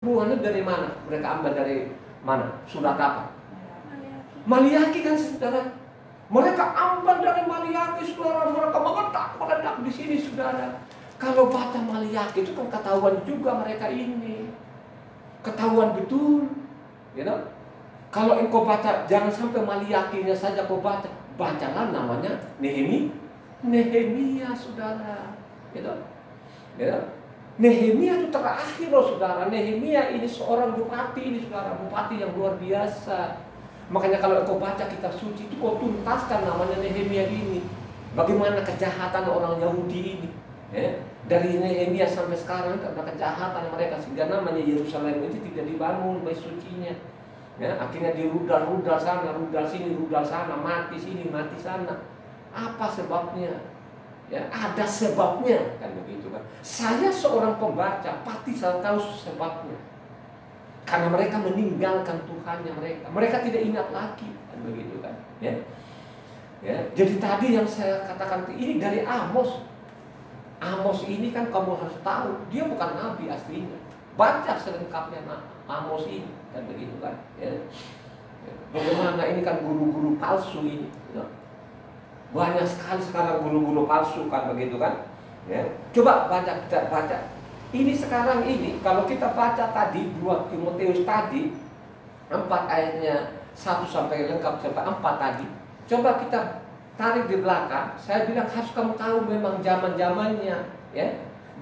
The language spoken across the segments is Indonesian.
Buahnya dari mana? Mereka ambil dari mana? Surat apa? Maliaki kan saudara. Mereka ambil dari Maliaki saudara. Mereka meledak di sini saudara. Kalau baca Maliaki itu kan ketahuan juga mereka ini. Ketahuan betul. You know? Kalau engkau baca, jangan sampai Maliakinya saja kau baca. Bacalah namanya Nehemia saudara. You know? You know? Nehemia itu terakhir loh saudara. Nehemia ini seorang bupati ini saudara. Bupati yang luar biasa. Makanya kalau engkau baca kitab suci itu kau tuntaskan namanya Nehemia ini. Bagaimana kejahatan orang Yahudi ini. Dari Nehemia sampai sekarang karena kejahatan mereka. Sehingga namanya Yerusalem itu tidak dibangun bait sucinya. Akhirnya dirudal-rudal sana, rudal sini, rudal sana. Mati sini, mati sana. Apa sebabnya? Ya, ada sebabnya kan begitu kan. Saya seorang pembaca pasti saya tahu sebabnya. Karena mereka meninggalkan Tuhannya mereka. Mereka tidak ingat lagi kan begitu kan. Ya. Ya, jadi tadi yang saya katakan ini dari Amos. Amos ini kan kamu harus tahu dia bukan nabi aslinya. Baca selengkapnya Amos ini kan begitu kan. Ya. Bagaimana ini kan guru-guru palsu ini. Ya. Banyak sekali sekarang guru-guru palsu kan begitu kan. Ya. Coba kita baca. Ini sekarang ini kalau kita baca tadi 2 Timotius tadi 4 ayatnya 1 sampai lengkap sampai 4 tadi. Coba kita tarik di belakang. Saya bilang harus kamu tahu memang zaman-zamannya ya.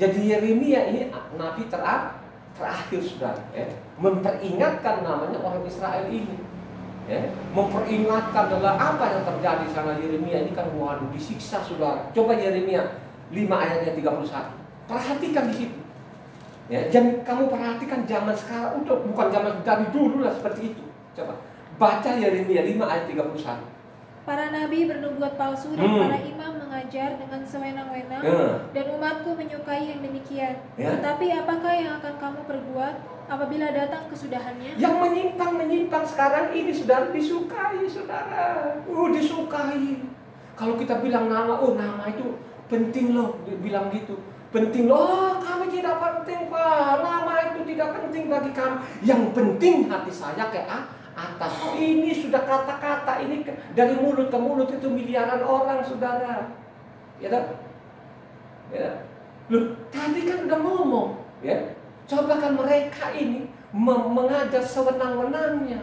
Jadi Yeremia ini nabi terakhir sudah ya. Memperingatkan namanya orang Israel ini. Ya, memperingatkan adalah apa yang terjadi sana. Yeremia ini kan waduh disiksa saudara. Coba Yeremia 5 ayatnya 31. Perhatikan di situ. Ya, jangan kamu perhatikan zaman sekarang bukan zaman dari dulu lah seperti itu. Coba baca Yeremia 5 ayat 31. Para nabi bernubuat palsu dan para imam mengajar dengan sewenang-wenang dan umatku menyukai yang demikian. Tetapi apakah yang akan kamu perbuat apabila datang kesudahannya? Yang menyimpang sekarang ini sudah disukai saudara. Disukai. Kalau kita bilang nama, nama itu penting loh, bilang gitu. Penting loh, kami tidak penting Pak. Nama itu tidak penting bagi kami. Yang penting hati saya ke atas. Ini sudah kata-kata ini dari mulut ke mulut itu miliaran orang saudara. Ya kan? Ya. Loh, tadi kan udah ngomong, ya. Coba kan mereka ini mengajar sewenang-wenangnya.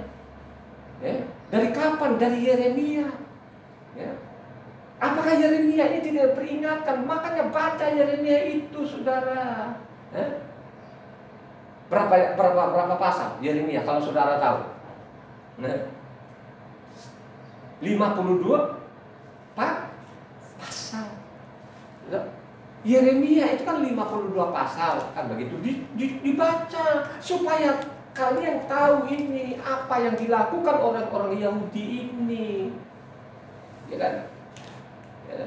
Ya. Dari kapan? Dari Yeremia. Ya. Apakah Yeremia ini tidak peringatkan? Makanya baca Yeremia itu saudara. Ya. Berapa pasal Yeremia kalau saudara tahu? Nah, 52 pasal. Yeremia itu kan 52 pasal kan begitu dibaca supaya kalian tahu ini apa yang dilakukan orang-orang Yahudi ini. Ya kan? Ya.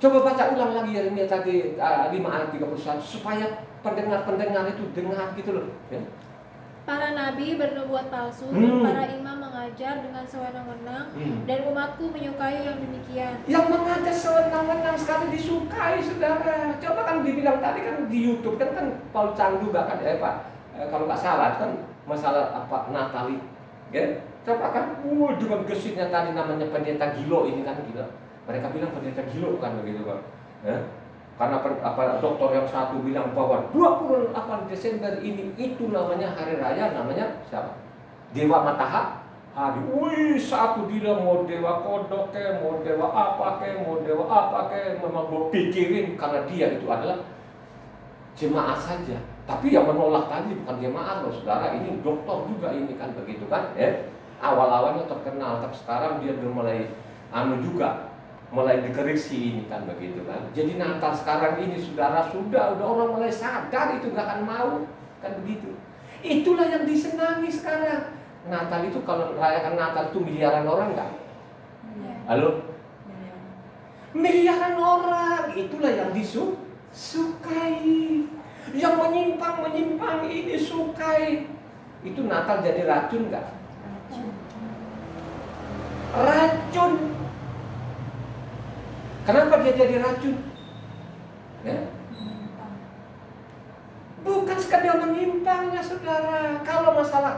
Coba baca ulang lagi Yeremia tadi 5 ayat 31 supaya pendengar-pendengar itu dengar gitu loh, ya. Para nabi bernubuat palsu dan para imam mengajar dengan sewenang-wenang dan umatku menyukai yang demikian. Yang mengajar sewenang-wenang sekali disukai saudara. Coba kan dibilang tadi kan di YouTube kan Paul Chang juga kan Pak. Kalau nggak salah kan masalah apa Natali. Ya. Coba kan dengan gesitnya tadi namanya pendeta Gilo ini kan gila. Mereka bilang pendeta Gilo kan begitu kan. Ya. Karena dokter yang satu bilang bahwa 28 Desember ini itu namanya hari raya namanya siapa? Dewa Matahari. Wih, satu bilang mau dewa kodok ke, mau dewa apa ke, mau dewa apa ke, memang gue pikirin karena dia itu adalah jemaat saja. Tapi yang menolak tadi bukan jemaat loh saudara, ini dokter juga ini kan begitu kan? Ya. Awal-awalnya terkenal, tapi sekarang dia udah mulai dikoreksi ini kan begitu kan. Jadi Natal sekarang ini saudara udah orang mulai sadar itu gak akan mau kan begitu. Itulah yang disenangi sekarang. Natal itu kalau merayakan Natal itu miliaran orang kan? Halo? Miliaran orang, itulah yang disukai. Yang menyimpang ini sukai. Itu Natal jadi racun gak? Racun. Kenapa dia jadi racun? Ya? Bukan sekedar menyimpangnya,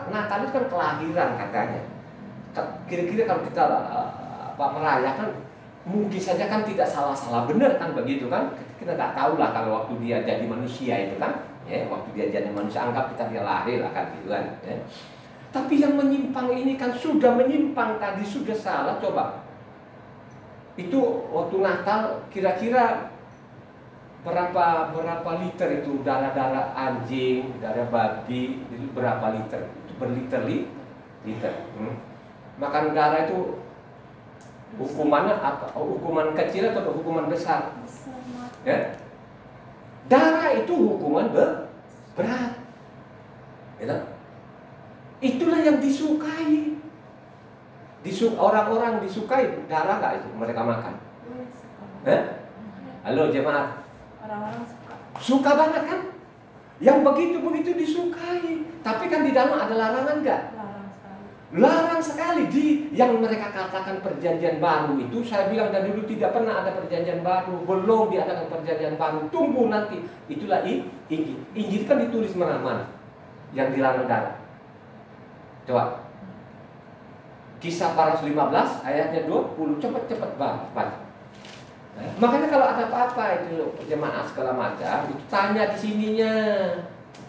Natal itu kan kelahiran katanya. Kira-kira kalau kita merayakan, mungkin saja kan tidak salah-salah benar kan begitu kan? Kita nggak tahu lah kalau waktu dia jadi manusia itu kan, ya, waktu dia jadi manusia anggap kita dia lahir lah kan gitu kan. Ya. Tapi yang menyimpang ini kan sudah menyimpang tadi, sudah salah. Coba itu waktu Natal kira-kira berapa liter itu darah anjing, darah babi itu berapa liter? Itu berliter-liter. Makan darah itu hukumannya apa? Hukuman kecil atau hukuman besar? Ya? Darah itu hukuman berat. Ya? Itulah yang disukai. Orang-orang disukai darah nggak itu mereka makan? Halo jemaat. Orang-orang suka banget kan? Yang begitu disukai. Tapi kan di dalam ada larangan nggak? Larang sekali. Yang mereka katakan perjanjian baru itu, saya bilang dari dulu tidak pernah ada perjanjian baru, belum diadakan perjanjian baru, tunggu nanti. Itulah Injil. Injil kan ditulis mana-mana yang dilarang darah. Coba Kisah Para Rasul 15 ayatnya 20, cepat baca. Makanya kalau ada apa-apa itu jemaat segala macam, itu tanya di sininya,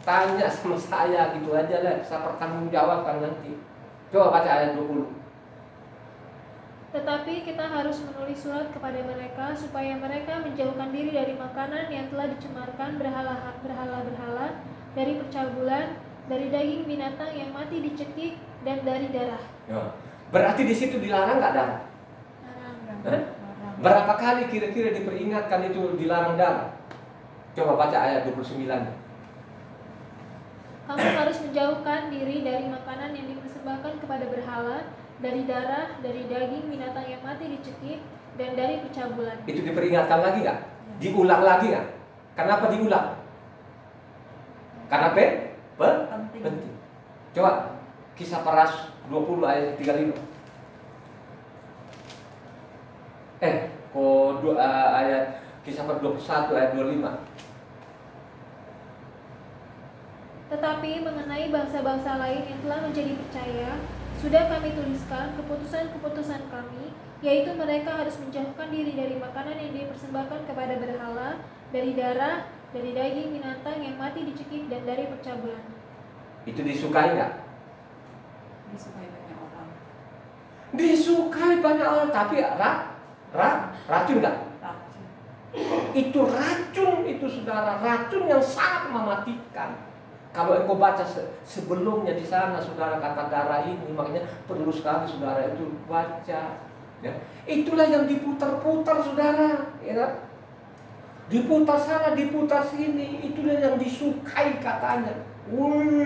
tanya sama saya gitu aja lah, saya pertanggungjawabkan nanti. Coba baca ayat 20. Tetapi kita harus menulis surat kepada mereka supaya mereka menjauhkan diri dari makanan yang telah dicemarkan berhala-berhala, dari percabulan, dari daging binatang yang mati dicekik, dan dari darah. Berarti di situ dilarang nggak darah? Larang. Berapa kali kira-kira diperingatkan itu dilarang darah? Coba baca ayat 29. Kamu harus menjauhkan diri dari makanan yang dipersembahkan kepada berhala, dari darah, dari daging binatang yang mati dicekik, dan dari percabulan. Itu diperingatkan lagi nggak? Diulang lagi nggak? Kenapa diulang? Karena penting. Coba Kisah Para Rasul 20 ayat 35. Ayat Kisah Para 21 ayat 25. Tetapi mengenai bangsa-bangsa lain yang telah menjadi percaya, sudah kami tuliskan keputusan-keputusan kami, yaitu mereka harus menjauhkan diri dari makanan yang dipersembahkan kepada berhala, dari darah, dari daging binatang yang mati dicekik, dan dari percabulan. Itu disukai nggak? Disukai banyak orang. Disukai banyak orang, tapi racun nggak? Racun. Itu racun itu saudara, racun yang sangat mematikan. Kalau engkau baca sebelumnya di sana saudara kata darah ini, makanya perlu sekali saudara itu baca. Ya. Itulah yang diputar-putar saudara, ya. Diputar sana, diputar sini, itulah yang disukai katanya.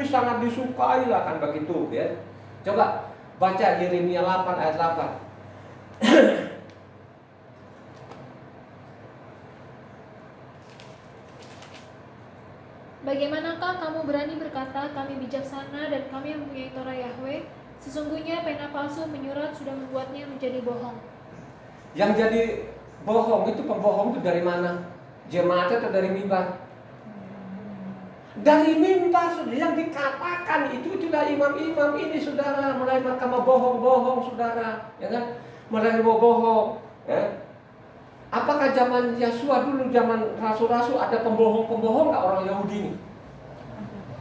Sangat disukai lah kan begitu, ya. Coba baca Yeremia 8 ayat 8. Bagaimanakah kamu berani berkata, kami bijaksana dan kami mempunyai Torah Yahweh? Sesungguhnya pena palsu menyurat sudah membuatnya menjadi bohong. Yang jadi bohong itu, pembohong itu dari mana? Jemaat atau dari mimbar? Dari mimbar sudah yang dikatakan itulah imam-imam ini saudara, mulai mahkamah bohong-bohong saudara, ya kan? Mulai bohong, ya. Apakah zaman Yesua dulu, zaman rasul-rasul ada pembohong-pembohong nggak orang Yahudi ini?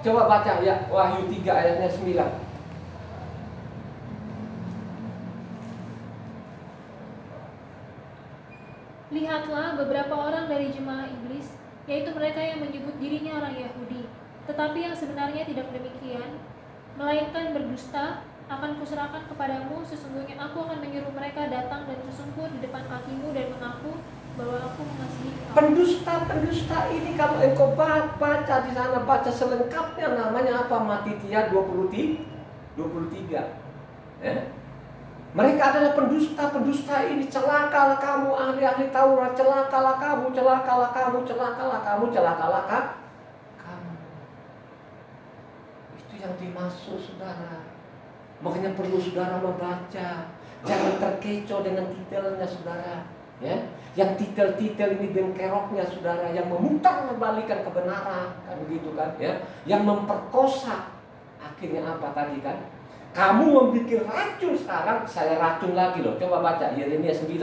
Coba baca ya Wahyu 3 ayatnya 9. Lihatlah beberapa orang dari jemaah iblis, yaitu mereka yang menyebut dirinya orang Yahudi, tetapi yang sebenarnya tidak demikian, melainkan berdusta. Akan kuserahkan kepadamu, sesungguhnya aku akan menyuruh mereka datang dan tersungkur di depan kakimu dan mengaku bahwa aku mengasihi kamu. Pendusta ini kalau engkau baca di sana, baca selengkapnya namanya apa? Matitia 23. Mereka adalah pendusta ini. Celakalah kamu ahli-ahli Taurat, celakalah kamu. Itu yang dimaksud saudara. Makanya perlu saudara membaca, jangan terkecoh dengan titelnya saudara, ya. Yang titel-titel ini bengkeroknya saudara, yang memutar membalikan kebenaran, kan begitu kan, ya. Yang memperkosa Akhirnya apa tadi kan? Kamu membuat racun, sekarang saya racun lagi loh. Coba baca Yeremia 9.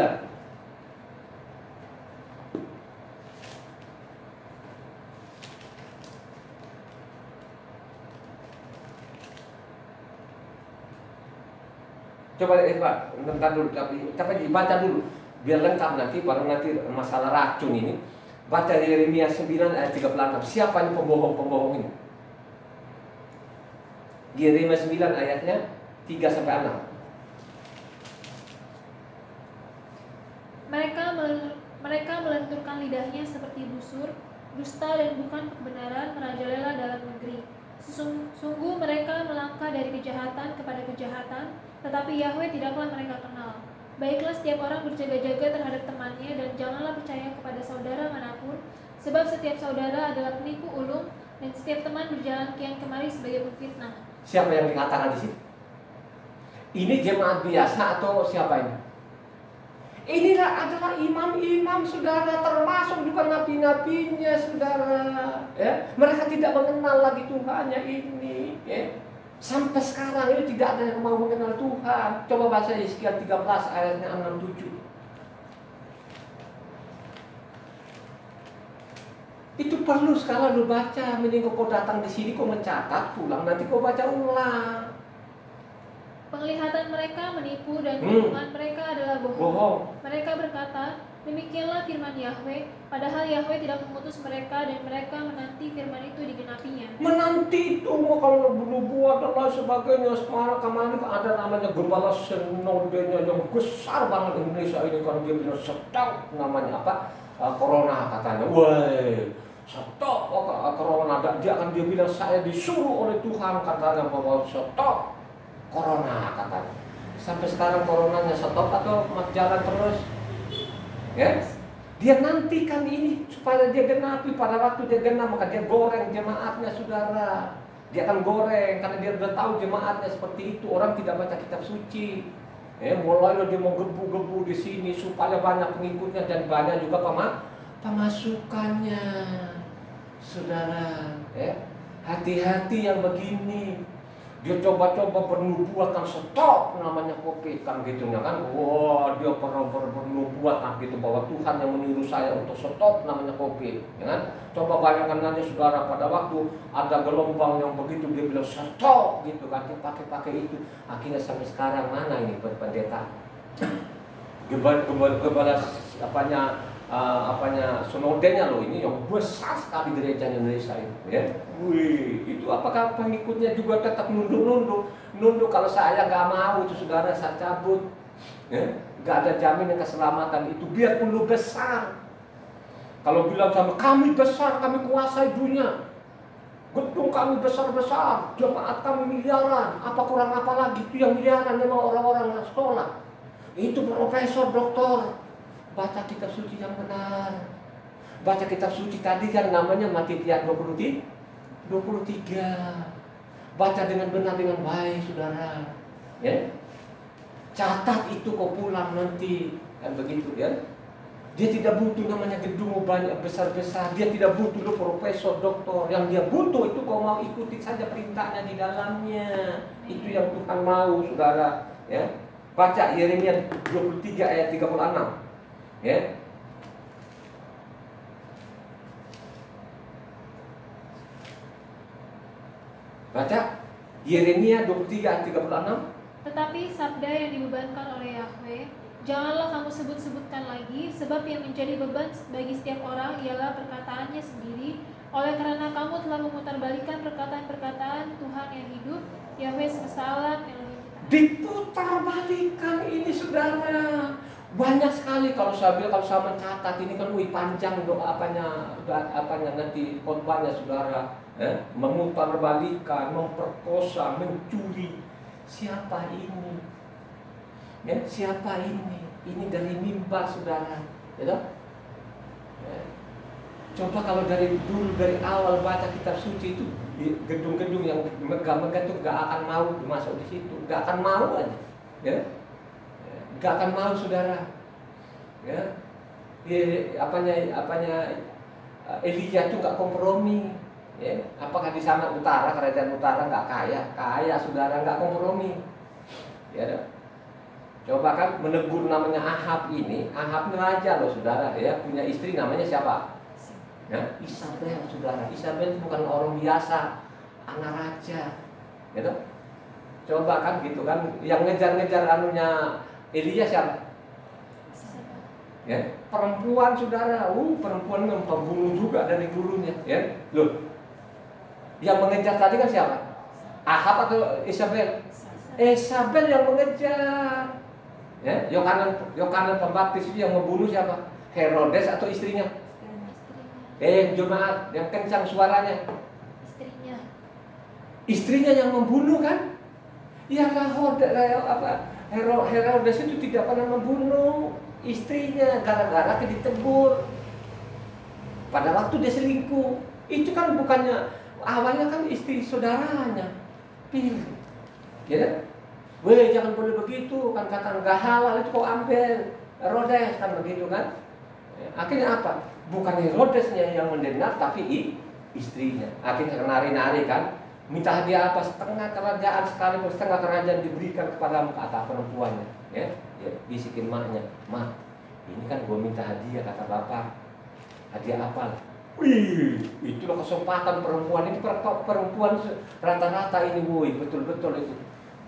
Coba Pak, nonton dulu, tapi dibaca dulu biar lengkap nanti, baru nanti masalah racun ini. Baca Yeremia 9 ayat 36. Siapa ini pembohong-pembohong ini? Yeremia 9 ayatnya 3 sampai 6. Mereka melenturkan lidahnya seperti busur, dusta dan bukan kebenaran merajalela dalam negeri. Sungguh mereka melangkah dari kejahatan kepada kejahatan, tetapi Yahweh tidaklah mereka kenal. Baiklah setiap orang berjaga-jaga terhadap temannya, dan janganlah percaya kepada saudara manapun, sebab setiap saudara adalah penipu ulung, dan setiap teman berjalan kian kemari sebagai pemfitnah. Siapa yang dikatakan di sini? Ini jemaat biasa atau siapa ini? Inilah adalah imam-imam, saudara, termasuk juga nabi-nabinya, saudara. Ya, mereka tidak mengenal lagi Tuhannya ini. Ya. Sampai sekarang ini tidak ada yang mau mengenal Tuhan. Coba baca Yeskiel 13 ayatnya 6-7. Itu perlu sekali lu baca. Mending kau datang di sini, kau mencatat, pulang nanti kau baca ulang. Penglihatan mereka menipu dan hubungan mereka adalah bohong. Mereka berkata, demikianlah firman Yahweh, padahal Yahweh tidak mengutus mereka, dan mereka menanti firman itu digenapinya. Menanti itu kalau bernubuat dan lain sebagainya. Sekarang kemarin ada namanya gembala senodenya yang besar banget Indonesia ini, kalau dia bilang stop, namanya apa? Corona katanya. Wah, stop corona. Dia bilang saya disuruh oleh Tuhan katanya bahwa stop Corona katanya. Sampai sekarang coronanya stop atau jalan terus? Ya, dia nantikan ini supaya dia genapi. Pada waktu dia genap maka dia goreng jemaatnya, saudara. Dia akan goreng karena dia sudah tahu jemaatnya seperti itu. Orang tidak baca kitab suci. Mulai dia mau gebu-gebu di sini supaya banyak pengikutnya dan banyak juga pemasukannya, saudara. Hati-hati yang begini. Dia coba-coba bernubuatan stop namanya COVID kan gitunya kan. Wah, dia pernah bernubuatan gitu bahwa Tuhan yang menyuruh saya untuk stop namanya COVID, ya kan? Coba bayangkan aja saudara, pada waktu ada gelombang yang begitu dia bilang stop gitu kan, dia pakai itu. Akhirnya sampai sekarang mana ini pendeta? Gembala apanya senodenya loh ini yang besar sekali gereja Indonesia ini, ya. Wih, itu apakah pengikutnya juga tetap nunduk kalau saya nggak mau itu saudara, saya cabut, ya. Nggak ada jaminan keselamatan itu, biarpun lu besar. Kalau bilang sama kami besar, kami kuasai dunia, gedung kami besar-besar, jemaat kami miliaran, apa kurang apa lagi? Itu yang miliaran memang orang-orang yang sekolah, itu profesor, doktor. Baca kitab suci yang benar. Baca kitab suci tadi kan namanya Matitia 23. Baca dengan benar, dengan baik, saudara. Ya. Catat itu kau pulang nanti, kan begitu ya. Dia tidak butuh namanya gedung banyak besar-besar. Dia tidak butuh lu profesor, doktor. Yang dia butuh itu kau mau ikuti saja perintahnya di dalamnya. Itu yang Tuhan mau, saudara. Ya. Baca Yeremia 23 ayat 36. Ya. Baca Yeremia 23 ayat 36. Tetapi sabda yang dibebankan oleh Yahweh janganlah kamu sebut-sebutkan lagi, sebab yang menjadi beban bagi setiap orang ialah perkataannya sendiri. Oleh karena kamu telah memutarbalikkan perkataan-perkataan Tuhan yang hidup, Yahweh semesta alam yang lebih kita. Diputarbalikkan ini, saudara. Banyak sekali kalau saya mencatat ini kan panjang doa apanya nanti khotbahnya, saudara. Memutarbalikkan, memperkosa, mencuri. Siapa ini? Ya, siapa ini? Ini dari mimbar, saudara. Ya, coba kalau dari awal baca kitab suci itu, gedung-gedung yang megah-megah itu gak akan mau masuk di situ, gak akan mau aja. Ya. Gak akan mau, saudara. Ya. Elia itu gak kompromi. Ya, apakah di sana utara, kerajaan utara nggak kaya? Kaya, saudara, nggak kompromi. Ya, dah. Coba kan menegur namanya Ahab ini. Ahab ini raja loh, saudara. Ya, punya istri namanya siapa? Ya, Isabel, saudara. Isabel itu bukan orang biasa, anak raja. Gitu. Coba kan gitu kan, yang ngejar-ngejar anunya Elia siapa? Ya, perempuan, saudara. Perempuan yang pembunuh juga dari dulunya. Ya, loh. Yang mengejar tadi kan siapa? Ahab atau Isabel? Isabel yang mengejar. Ya, Yohanes Pembaptis itu yang membunuh siapa? Herodes atau istrinya? Jemaat yang kencang suaranya. Istrinya yang membunuh kan? Ya, Herodes itu tidak pernah membunuh istrinya gara-gara ditegur. Pada waktu dia selingkuh, itu kan bukannya awalnya kan istri saudaranya. Pilih. Ya. Weh, jangan boleh begitu, kan kata nggak halal itu kau ambil. Herodes kan begitu kan. Akhirnya apa? Bukan Herodesnya yang mendengar, tapi istrinya. Akhirnya nari-nari kan. Minta hadiah apa? Setengah kerajaan sekalipun, setengah kerajaan diberikan kepadamu, kata perempuannya. Ya, bisikin maknya. Mak, ini kan gue minta hadiah, kata bapak. Hadiah apa? Wih, itulah kesempatan perempuan ini. Perempuan rata-rata ini, woi, betul-betul itu.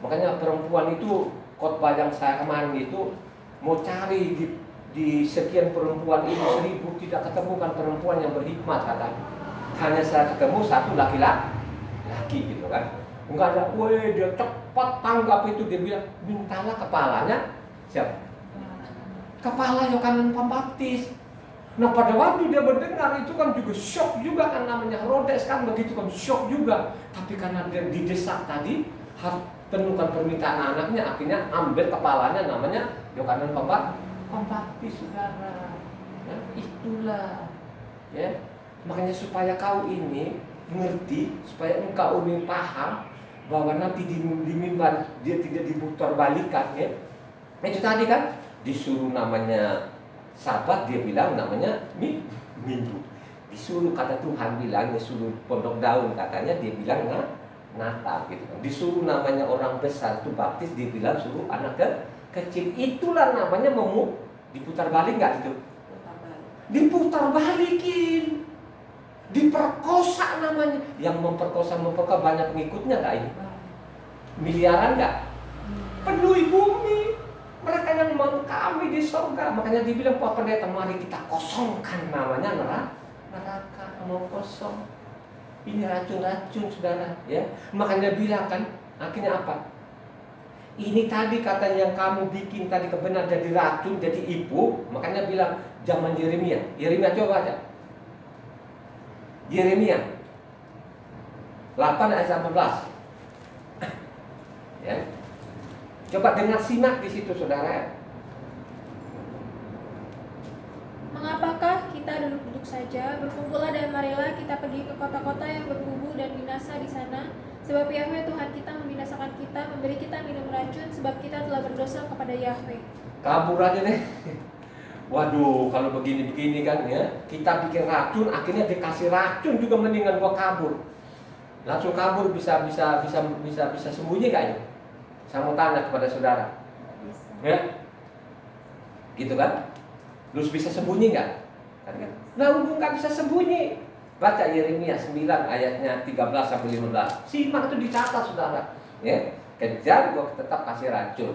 Makanya perempuan itu, khotbah yang saya kemarin itu mau cari di sekian perempuan itu 1000 tidak ketemukan perempuan yang berhikmat, kata. Hanya saya ketemu satu laki gitu kan. Enggak ada, woi, dia cepat tanggap itu, dia bilang mintalah kepalanya siapa? Kepala Yohanes Pembaptis. Nah, pada waktu dia mendengar itu kan juga shock juga kan, namanya Herodes kan begitu kan, shock juga. Tapi karena dia didesak tadi harus penuhkan permintaan anaknya, akhirnya ambil kepalanya, namanya Yohanes Pembaptis, saudara. Ya, itulah ya. Makanya supaya kau ini mengerti, supaya engkau ini paham bahwa nanti di mimbar dia tidak diputar balikan ya. Itu tadi kan disuruh namanya Sabat, dia bilang namanya Minggu. Disuruh, kata Tuhan bilang, disuruh pondok daun, katanya dia bilang Natal gitu. Disuruh namanya orang besar itu baptis, dia bilang suruh anak kecil. Itulah namanya diputar balik nggak itu? Diputar balikin, diperkosa namanya. Yang memperkosa banyak pengikutnya nggak ini? Miliaran nggak? Penuhi bumi. Mereka yang kami di surga. Makanya dibilang Pak Pendeta, mari kita kosongkan namanya neraka. Mau kosong. Ini racun-racun, saudara ya. Makanya bilang kan, akhirnya apa? Ini tadi kata yang kamu bikin tadi kebenar jadi racun, jadi ibu. Makanya bilang zaman Yeremia. Yeremia coba aja. Yeremia 8 ayat 18. Ya. Coba dengar, simak di situ, saudara. Mengapakah kita duduk-duduk saja? Berkumpullah dan marilah kita pergi ke kota-kota yang berkubu dan binasa di sana. Sebab Yahweh Tuhan kita membinasakan kita, memberi kita minum racun, sebab kita telah berdosa kepada Yahweh. Kabur aja deh. Waduh, kalau begini-begini kan ya, kita bikin racun, akhirnya dikasih racun juga, mendingan gua kabur. Langsung kabur, bisa sembunyi gak ini? Saya mau tanya kepada saudara, ya, gitu kan? Lu bisa sembunyi nggak? Nah, nggak bisa sembunyi. Baca Yeremia 9 ayatnya 13 sampai 15. Simak itu dicatat, saudara. Ya, kejar, gua tetap kasih racun.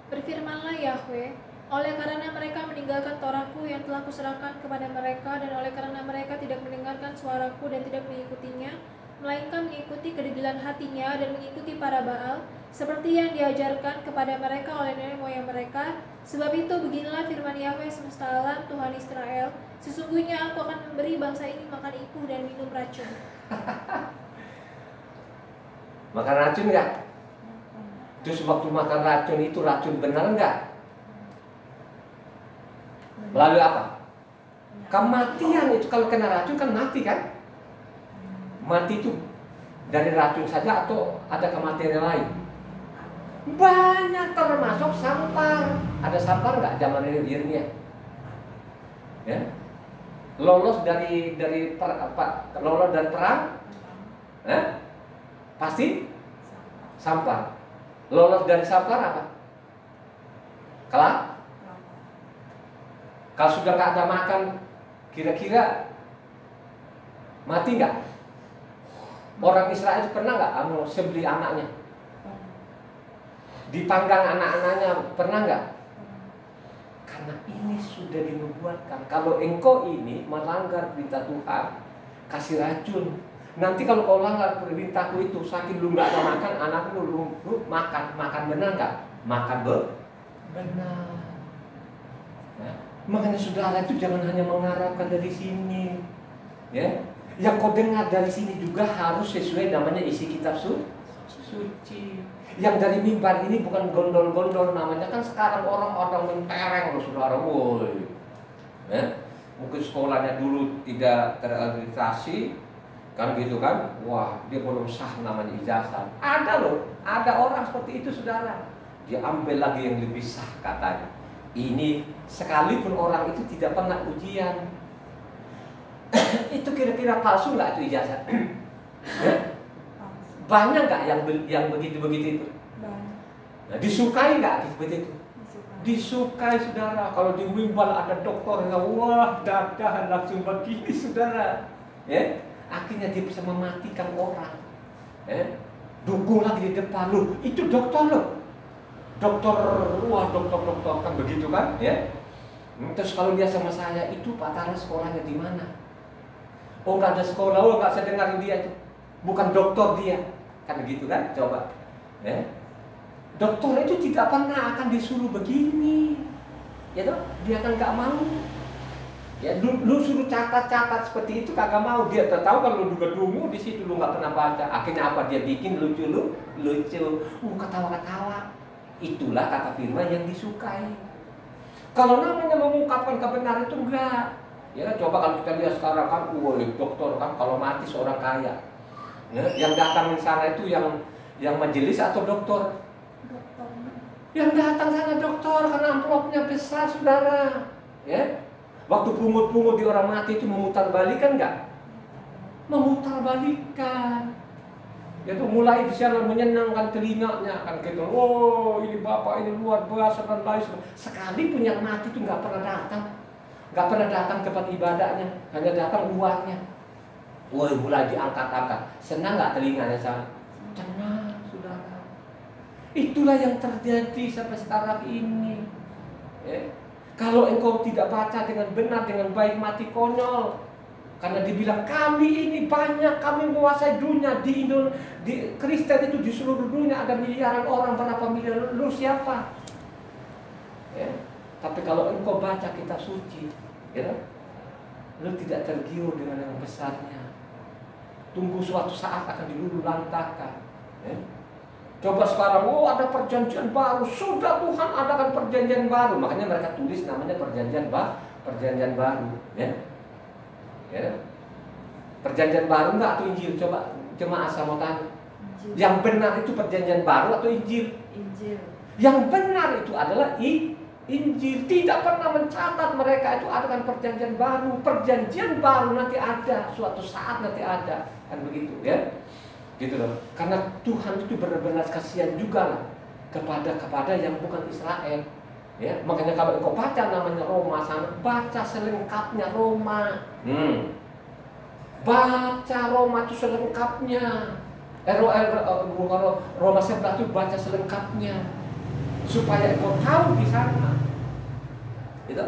Berfirmanlah Yahweh, oleh karena mereka meninggalkan Torahku yang telah kuserahkan kepada mereka, dan oleh karena mereka tidak mendengarkan suaraku dan tidak mengikutinya, melainkan mengikuti kedegilan hatinya dan mengikuti para Baal, seperti yang diajarkan kepada mereka oleh nenek moyang mereka. Sebab itu beginilah firman Yahweh semesta alam, Tuhan Israel, sesungguhnya aku akan memberi bangsa ini makan iku dan minum racun. Makan racun enggak? Terus waktu makan racun itu racun benar enggak? Melalui apa? Kematian. Itu kalau kena racun kan mati kan? Mati itu dari racun saja atau ada kematian yang lain? Banyak, termasuk sampar. Ada sampar nggak zaman Yeremia? Ya, Lolos dari lolos dari perang? Pasti sampar. Lolos dari sampar apa? Kelak? Kalau sudah nggak ada makan, kira-kira mati nggak? Orang Israel itu pernah nggak sembelih anaknya? Dipanggang anak-anaknya, pernah nggak? Karena ini sudah dinubuatkan. Kalau engkau ini melanggar perintah Tuhan, kasih racun. Nanti kalau kau langgar perintahku itu, saking lu nggak ada makan, anakmu lu makan benar nggak? Makan benar. Ya. Makanya saudara itu jangan hanya mengharapkan dari sini, ya. Yang kau dengar dari sini juga harus sesuai namanya isi kitab suci. Yang dari mimbar ini bukan gondol-gondol, namanya kan sekarang orang-orang mentereng loh saudara, woi. Ya. Mungkin sekolahnya dulu tidak terakreditasi, kan gitu kan? Wah, dia belum sah namanya ijazah. Ada loh, ada orang seperti itu saudara. Dia ambil lagi yang lebih sah katanya. Ini sekalipun orang itu tidak pernah ujian, itu kira-kira palsu nggak itu ijazah? Banyak nggak yang begitu-begitu itu? Nah, disukai nggak begitu? Disukai saudara. Kalau di Wimbal ada dokternya, wah dadahan langsung begini saudara. Ya, akhirnya dia bisa mematikan orang. Ya, dukung lagi di depan lu, itu dokter loh. Dokter, wah dokter kan begitu kan? Ya. Terus kalau dia sama saya, itu Pak Tara sekolahnya di mana? Oh nggak ada sekolah, oh nggak saya dengarin dia itu, bukan dokter dia, kan begitu kan? Coba, ya. Dokter itu tidak pernah akan disuruh begini, ya toh? Dia kan nggak mau. Ya, lu suruh catat seperti itu kagak mau. Dia tahu kalau lu juga dungu di situ lu nggak pernah baca. Akhirnya apa dia bikin lucu, ketawa-ketawa. Itulah kata firman yang disukai. Kalau namanya mengungkapkan kebenaran itu enggak. Ya kan, coba kalau kita lihat sekarang kan, dokter kan kalau mati seorang kaya, ya, yang datang di sana itu yang majelis atau dokter? Yang datang sana dokter karena amplopnya besar saudara. Ya, waktu pungut-pungut di orang mati itu memutarbalikan enggak? Memutarbalikan. Ya tuh mulai di sana menyenangkan telinganya kan gitu. Oh ini bapak ini luar biasa dan lain sebagainya. Sekalipun yang mati itu nggak pernah datang, tempat ibadahnya, hanya datang uangnya. Woi mulai diangkat-angkat. Senang nggak telinganya sana? Tenang saudara. Itulah yang terjadi sampai sekarang ini. Ya. Kalau engkau tidak baca dengan benar dengan baik mati konyol. Karena dibilang kami ini banyak, kami menguasai dunia di Kristen itu di seluruh dunia ada miliaran orang, berapa miliar, lu siapa? Ya. Tapi kalau engkau baca kitab suci, ya, lu tidak tergiur dengan yang besarnya. Tunggu suatu saat akan diluluhlantahkan. Ya. Coba sekarang, ada perjanjian baru, sudah Tuhan adakan perjanjian baru, makanya mereka tulis namanya perjanjian baru. Ya. Ya. Perjanjian baru enggak atau Injil? Coba jemaah saya mau tanya. Injil. Yang benar itu perjanjian baru atau Injil? Injil. Yang benar itu adalah Injil. Tidak pernah mencatat mereka itu adakan perjanjian baru. Perjanjian baru nanti ada, suatu saat nanti ada, kan begitu ya? Gitu loh. Karena Tuhan itu benar-benar kasihan juga lah kepada yang bukan Israel. Ya, makanya kalau engkau baca namanya Roma sana, baca selengkapnya Roma. Baca Roma itu selengkapnya. Roma 11 itu baca selengkapnya supaya engkau tahu di sana. Gitu?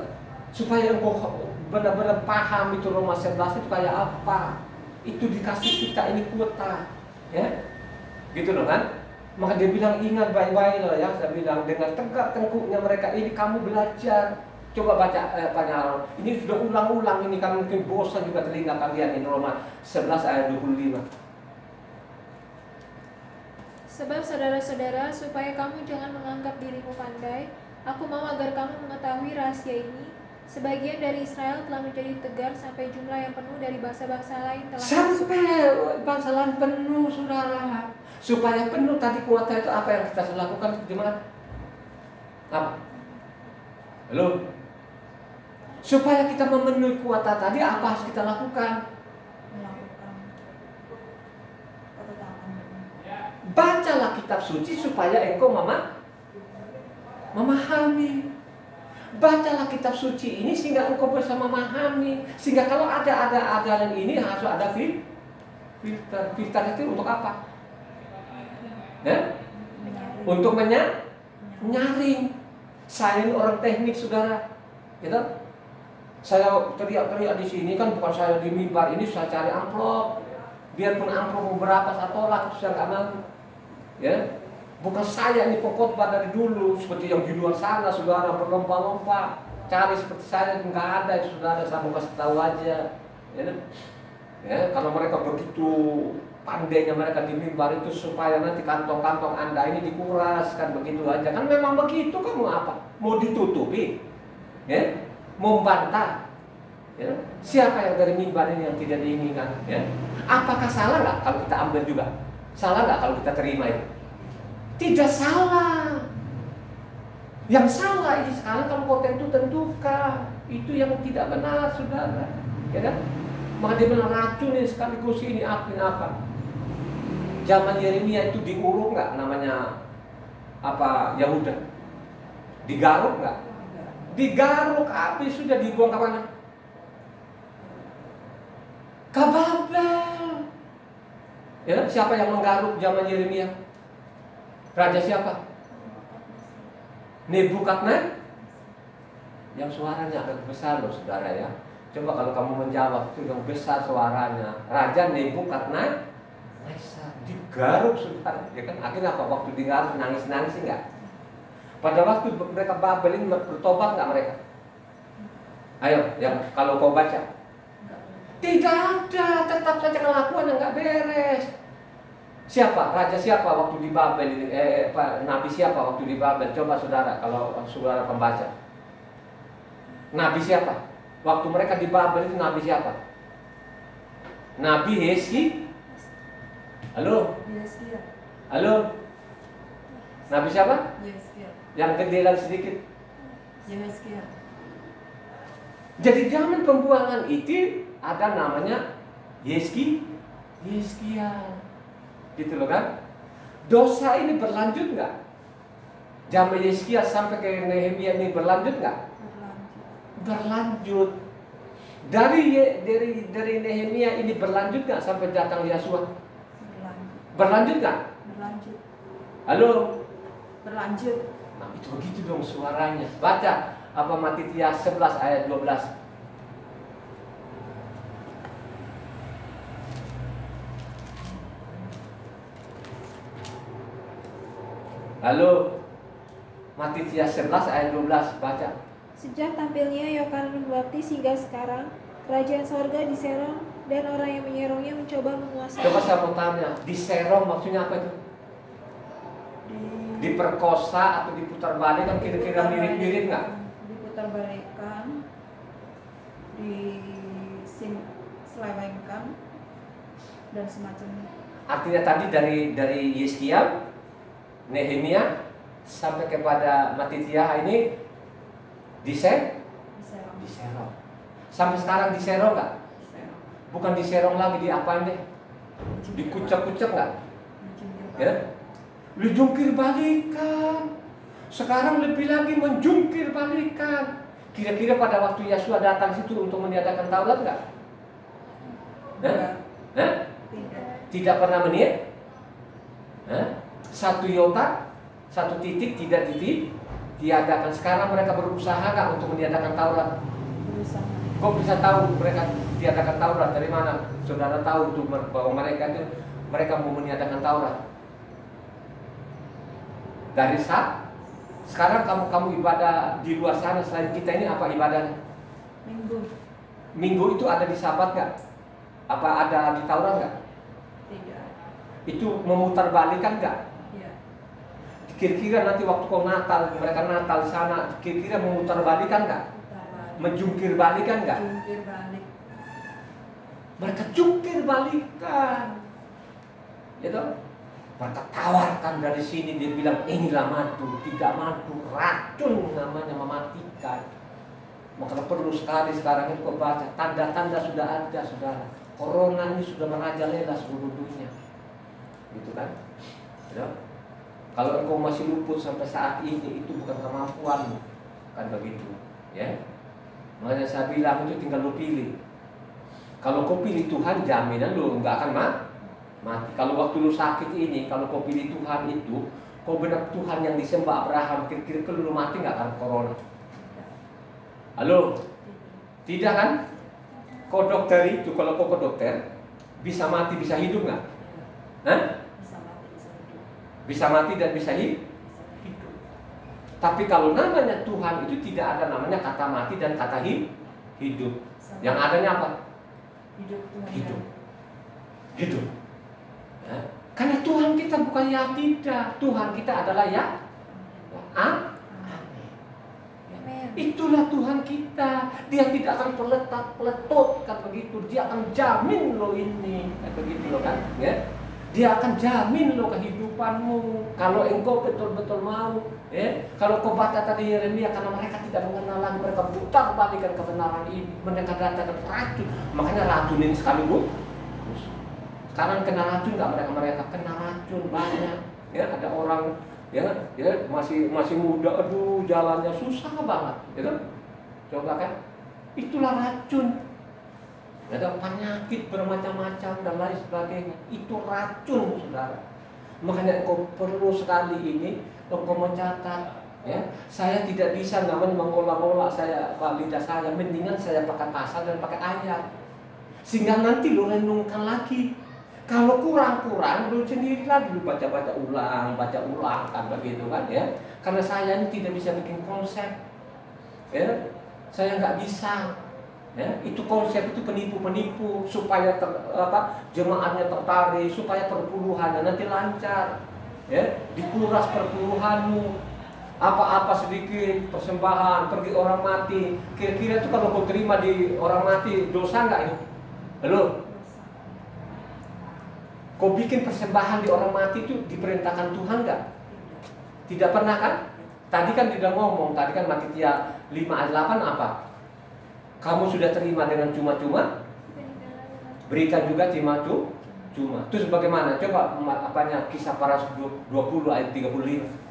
Supaya engkau benar-benar paham itu Roma 11 itu kayak apa. Itu dikasih kita ini kuota, ya. Gitu loh kan? Maka dia bilang ingat baik-baik loh ya, saya bilang dengan tegak tengkuknya mereka ini kamu belajar. Coba baca ini sudah ulang-ulang ini kan mungkin bosan juga telinga kalian ini Roma 11 ayat 25. Sebab saudara-saudara supaya kamu jangan menganggap dirimu pandai, aku mau agar kamu mengetahui rahasia ini. Sebagian dari Israel telah menjadi tegar sampai jumlah yang penuh dari bangsa-bangsa lain telah sampai bangsa lain penuh saudara. Supaya penuh tadi kuota itu apa yang kita lakukan gimana? Apa? Halo? Supaya kita memenuhi kuota tadi, apa harus kita lakukan? Melakukan ketetapan. Bacalah kitab suci supaya engkau memahami. Bacalah kitab suci ini sehingga engkau bisa memahami. Sehingga kalau ada ajaran ini harus ada filter. Filter itu untuk apa? Untuk menyaring. Saya ini orang teknik, saudara, gitu. Saya teriak-teriak di sini kan bukan saya di mimbar ini, saya cari amplop. Biarpun amplop berapa saya tolak, saya nggak mau. Ya, bukan saya ini pengkhotbah dari dulu seperti yang di luar sana, saudara berlomba-lomba cari seperti saya, nggak ada, saudara. Saya mau kasih tahu aja. Ya, kalau mereka begitu pandainya mereka di mimbar itu supaya nanti kantong-kantong Anda ini dikuras kan begitu aja. Kan memang begitu, kamu apa? Mau ditutupi? Ya? Membantah, ya? Siapa yang dari mimbar ini yang tidak diinginkan? Ya? Apakah salah nggak kalau kita ambil juga? Salah nggak kalau kita terima itu? Tidak salah. Yang salah ini sekarang kalau kau tentukan itu yang tidak benar, saudara, ya kan? Maka dia bilang racun ini sekaligus ini apa? Zaman Yeremia itu diuruk nggak namanya apa Yahuda? Digaruk nggak? Digaruk, habis sudah dibuang ke mana? Ke Babel. Ya, siapa yang menggaruk zaman Yeremia? Raja siapa? Nebukadnezar. Yang suaranya agak besar loh, saudara ya. Coba kalau kamu menjawab itu yang besar suaranya. Raja Nebukadnezar digaruk, saudara. Ya kan? Akhirnya apa? Waktu digaruk nangis-nangis enggak? Pada waktu mereka Babel ini bertobat nggak mereka? Ayo, yang kalau kau baca, tidak ada, tetap saja kelakuan yang nggak beres. Siapa? Raja siapa waktu di Babel ini? Nabi siapa waktu di Babel? Coba saudara, kalau saudara pembaca, nabi siapa? Waktu mereka di Babel itu nabi siapa? Nabi Yeski. Halo? Halo? Nabi siapa? Yang gede dan sedikit. Jadi zaman pembuangan itu ada namanya Yeskia. Gitu loh kan? Dosa ini berlanjut nggak? Zaman Yeskia sampai ke Nehemia ini berlanjut nggak? Berlanjut. Dari Nehemia ini berlanjut nggak sampai datang Yosua? Berlanjut nggak? Berlanjut. Halo? Berlanjut. Nah, itu begitu dong suaranya. Baca apa Matitia 11 ayat 12. Halo? Matitia 11 ayat 12, baca. Sejak tampilnya Yohanes Pembaptis hingga sekarang, kerajaan sorga diserong dan orang yang menyerongnya mencoba menguasai. Coba saya mau tanya, diserong maksudnya apa itu? Diperkosa atau diputar balik, kan kira-kira mirip-mirip nggak? Diputar balikan, diselewengkan dan semacamnya. Artinya tadi dari Yeskia, Nehemia sampai kepada Matitia ini diserong. Sampai sekarang diserong nggak? Bukan diserong lagi, diapain deh? Dikucak-kucak nggak? Ya? Dijungkir balikan. Sekarang lebih lagi menjungkir balikan. Kira-kira pada waktu Yosua datang situ untuk meniadakan Taurat nggak? Tidak pernah satu yota, satu titik tidak ditiadakan. Sekarang mereka berusaha nggak untuk meniadakan Taurat? Berusaha. Kok bisa tahu mereka tiadakan Taurat dari mana? Saudara tahu tuh bahwa mereka mau meniadakan Taurat. Dari saat sekarang kamu ibadah di luar sana selain kita ini apa ibadahnya? Minggu itu ada di Sabat nggak? Apa ada di Taurat nggak? Tidak. Itu memutar balikan nggak? Iya. Kira-kira nanti waktu kau Natal, mereka Natal di sana, kira-kira memutar balikan nggak? Menjungkir balikan nggak? Jungkir balik. Mereka jungkir balikan, gitu. Mereka tawarkan dari sini, dia bilang inilah madu, tidak madu, racun namanya, mematikan. Maka perlu sekali sekarang itu kau baca, tanda-tanda sudah ada, saudara. Corona ini sudah merajalela seluruh dunia, gitu kan? Ya. Kalau engkau masih luput sampai saat ini, itu bukan kemampuanmu, kan begitu, ya. Makanya saya bilang itu tinggal lu pilih. Kalau kau pilih Tuhan, jaminan lu nggak akan mati. Kalau waktu lu sakit ini, kalau kau pilih Tuhan itu, kau benar Tuhan yang disembah Abraham, kira-kira lu mati nggak karena corona? Halo? Tidak kan? Kau dokter itu, kalau kau ke dokter, bisa mati, bisa hidup nggak? Hah? Bisa mati, bisa hidup. Bisa mati dan bisa hidup. Tapi kalau namanya Tuhan itu tidak ada namanya kata mati dan kata hidup. Yang adanya apa? Hidup Tuhan. Hidup. Hidup. Ya. Karena Tuhan kita bukan ya tidak. Tuhan kita adalah ya. Amin. Itulah Tuhan kita. Dia tidak akan peletot kan begitu. Dia akan jamin lo ini kan begitu lo kan. Ya. Dia akan jamin lo kehidupanmu kalau engkau betul-betul mau. Ya. Kalau kau baca tadi Yeremia, karena mereka tidak mengenal lagi, mereka putar balikan kebenaran ini, mereka datangkan racun. Makanya racunin sekaligus. Sekarang kena racun nggak mereka kena racun banyak. Ya, ada orang ya masih muda, aduh jalannya susah banget, gitu. Coba kan, itulah racun. Ada penyakit bermacam-macam dan lain sebagainya. Itu racun, saudara. Makanya engkau perlu sekali ini engkau mencatat. Ya, saya tidak bisa namanya mengolah-olah saya lidah saya. Mendingan saya pakai pasal dan pakai ayat. Sehingga nanti lo renungkan lagi. Kalau kurang-kurang, lu sendiri lagi lu baca ulang kan begitu kan ya. Karena saya ini tidak bisa bikin konsep, ya. Saya nggak bisa, ya. Itu konsep itu penipu supaya jemaatnya tertarik, supaya perpuluhannya nanti lancar, ya. Dikuras perpuluhanmu, apa-apa sedikit persembahan pergi orang mati. Kira-kira itu kalau kau terima di orang mati dosa nggak ini? Halo? Kau bikin persembahan di orang mati itu diperintahkan Tuhan nggak? Tidak pernah kan? Tadi kan tidak ngomong, tadi kan Matitia 5 ayat 8 apa? Kamu sudah terima dengan cuma-cuma, berikan juga cuma. Terus bagaimana? Coba apanya Kisah Para Rasul 20 ayat 35.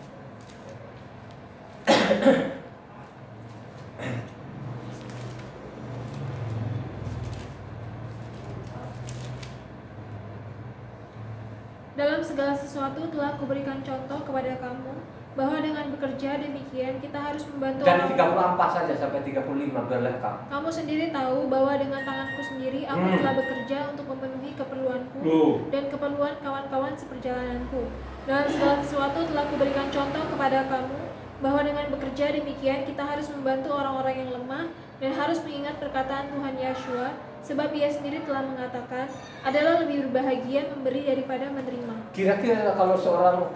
Dalam segala sesuatu telah kuberikan contoh kepada kamu, bahwa dengan bekerja demikian kita harus membantu Dari orang. 34 saja sampai 35 biar lengkap. Kamu sendiri tahu bahwa dengan tanganku sendiri aku telah bekerja untuk memenuhi keperluanku dan keperluan kawan-kawan seperjalananku. Dalam segala sesuatu telah kuberikan contoh kepada kamu, bahwa dengan bekerja demikian kita harus membantu orang-orang yang lemah dan harus mengingat perkataan Tuhan Yeshua, sebab Ia sendiri telah mengatakan, adalah lebih berbahagia memberi daripada menerima. Kira-kira kalau seorang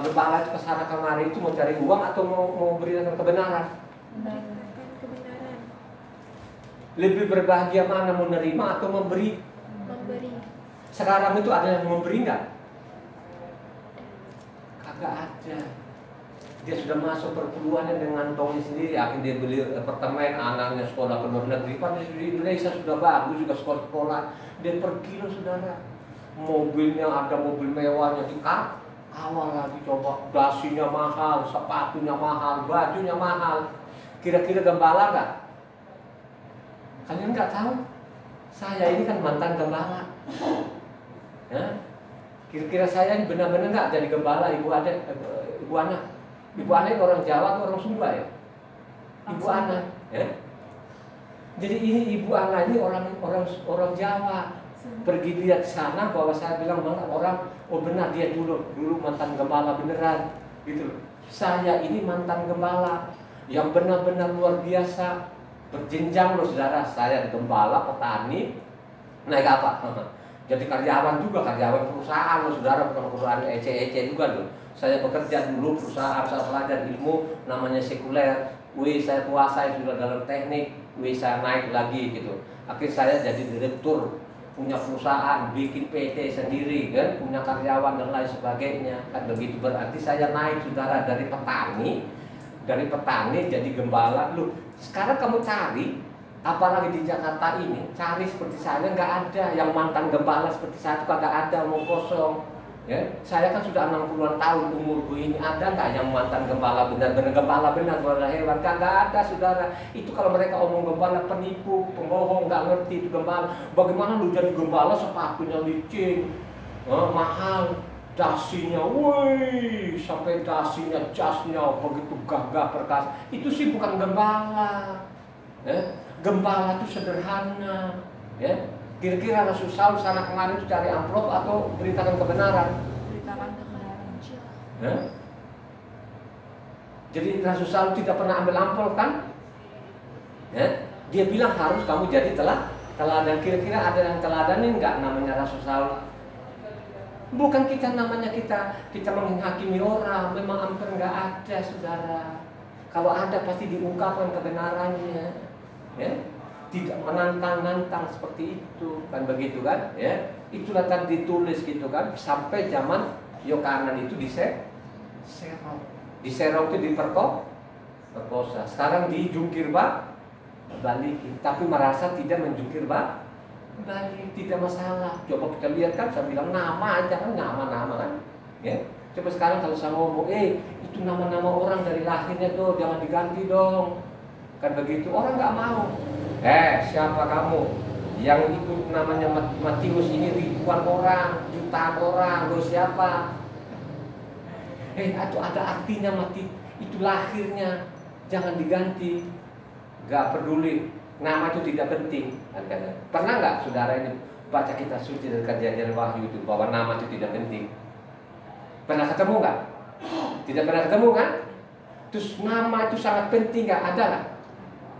gembala itu kesana kemari itu mau cari uang atau mau berikan kebenaran? Memberitakan kebenaran. Lebih berbahagia mana, menerima atau memberi? Memberi. Sekarang itu ada yang memberi nggak? Kagak ada. Dia sudah masuk perpuluhannya dengan tongnya sendiri. Akhirnya dia beli apartemen, anaknya sekolah ke luar negeri. Padahal di Indonesia sudah bagus juga sekolah. Dia pergi loh saudara. Mobilnya ada mobil mewahnya dikawal lagi, coba dasinya mahal, sepatunya mahal, bajunya mahal. Kira-kira gembala nggak? Kalian nggak tahu? Saya ini kan mantan gembala. Ya? Kira-kira saya ini benar-benar nggak jadi gembala, ibu anak? Ibu Ana orang Jawa atau orang Sumba ya? Ibu Ana, ya. Jadi ini Ibu Ana ini orang Jawa. Pergi lihat sana bahwa saya bilang orang, oh benar dia dulu mantan gembala beneran, gitu. Saya ini mantan gembala yang benar-benar luar biasa, berjenjang loh saudara. Saya gembala, petani, naik apa? Jadi karyawan perusahaan loh saudara, bukan perusahaan ece-ece juga loh. Saya bekerja dulu perusahaan, saya belajar ilmu namanya sekuler. Saya kuasai sudah dalam teknik, saya naik lagi gitu. Akhirnya saya jadi direktur, punya perusahaan, bikin PT sendiri kan, punya karyawan dan lain sebagainya. Kan begitu berarti saya naik saudara dari petani Dari petani jadi gembala. Lu sekarang kamu cari, apalagi di Jakarta ini, cari seperti saya nggak ada. Yang mantan gembala seperti saya itu kagak ada, omong kosong. Ya, saya kan sudah 60-an tahun umurku ini, ada nggak yang mantan gembala benar-benar gembala benar gembala hewan? Kagak ada, saudara. Itu kalau mereka omong gembala penipu, pembohong, nggak ngerti itu gembala. Bagaimana lu jadi gembala sepatunya licin, mahal, dasinya, woi, sampai dasinya, jasnya begitu gagah perkasa. Itu sih bukan gembala. Gembala itu sederhana. Ya. Kira-kira Rasul Saul sana kemarin itu cari amplop atau beritakan kebenaran? Beritakan kebenaran. Jadi Rasul Saul tidak pernah ambil amplop kan? Ya? Dia bilang harus kamu jadi teladan. Kira-kira ada yang teladanin nggak namanya Rasul Saul? Bukan kita namanya kita menghakimi orang. Memang hampir nggak ada, saudara. Kalau ada pasti diungkapkan kebenarannya. Ya? Tidak menantang-nantang seperti itu, kan begitu kan? Ya, itulah tadi ditulis gitu kan, sampai zaman Yohanan itu diserong itu perkosa. Sekarang dijungkir balikin, tapi merasa tidak menjungkir balik, tidak masalah. Coba kita lihat kan, saya bilang nama aja kan, nama kan, ya. Coba sekarang kalau saya ngomong, itu nama-nama orang dari lahirnya tuh jangan diganti dong, kan begitu, orang nggak mau. Siapa kamu yang ikut namanya Matius ini ribuan orang, jutaan orang, lo siapa? Itu ada artinya mati, itu lahirnya, jangan diganti, gak peduli, nama itu tidak penting. Pernah nggak saudara ini baca kitab suci dari Kejadian Wahyu itu bahwa nama itu tidak penting? Pernah ketemu nggak? Tidak pernah ketemu kan? Terus nama itu sangat penting nggak? Ada nggak?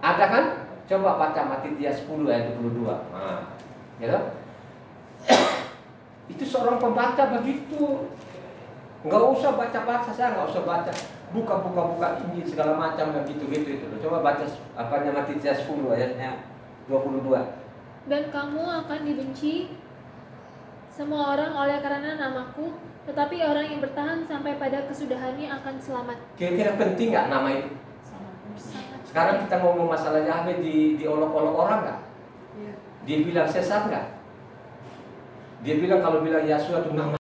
Ada kan? Coba baca Matius 10 ayat 22. Gitu? Itu seorang pembaca begitu. Nggak usah baca-baca, saya nggak usah baca. Buka Injil segala macam dan gitu-gitu itu. Coba baca apanya Matius 10 ayatnya 22. Dan kamu akan dibenci semua orang oleh karena namaku, tetapi orang yang bertahan sampai pada kesudahannya akan selamat. Kira-kira penting nggak nama itu? Sekarang kita ngomong masalah Yahweh diolok-olok orang nggak? Dia bilang sesat nggak? Dia bilang kalau bilang Yahshua itu nama